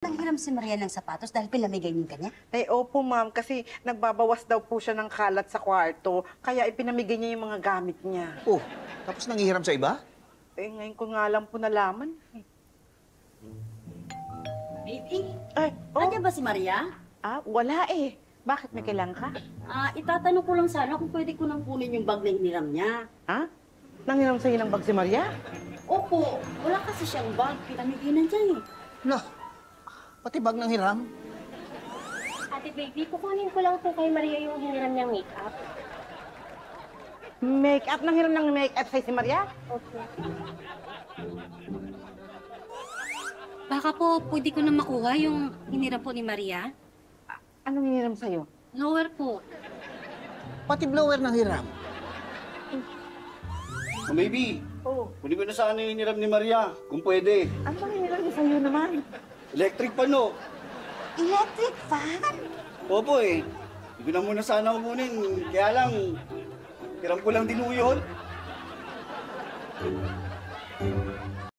Nanghiram si Maria ng sapatos dahil pinamigay niyo kanya? Ay, opo, ma'am. Kasi nagbabawas daw po siya ng kalat sa kwarto. Kaya ipinamigay niya yung mga gamit niya. Oh, tapos nanghihiram sa iba? Eh, ngayon ko nga lang po nalaman. Baby, Ay, nandiyan ba si Maria? wala eh. Bakit may kailangan ka? Itatanong ko lang sana kung pwede ko nang kunin yung bag na hiniram niya. Ha? Nanghiram sa'yo ng bag si Maria? Opo, wala kasi siyang bag. Pinamigay na dyan eh. Lah, pati bag ng hiram? Ate baby, kukunin ko lang po kay Maria yung hiniram niyang make-up. Make-up? Nanghiram ng make-up sa'yo si Maria? Okay. Baka po pwede ko na makuha yung hiniram po ni Maria. Anong hiniram sa'yo? Lower po. Pati blower ng hiram? Oh, baby, Oo. kunin ko na sana yung hiniram ni Maria, kung pwede. Ano hiniram niya sa'yo naman? Electric pan, no? Electric fan? Opo eh. Hindi ko na muna sana kukunin. Kaya lang, hiram ko lang din ho yun.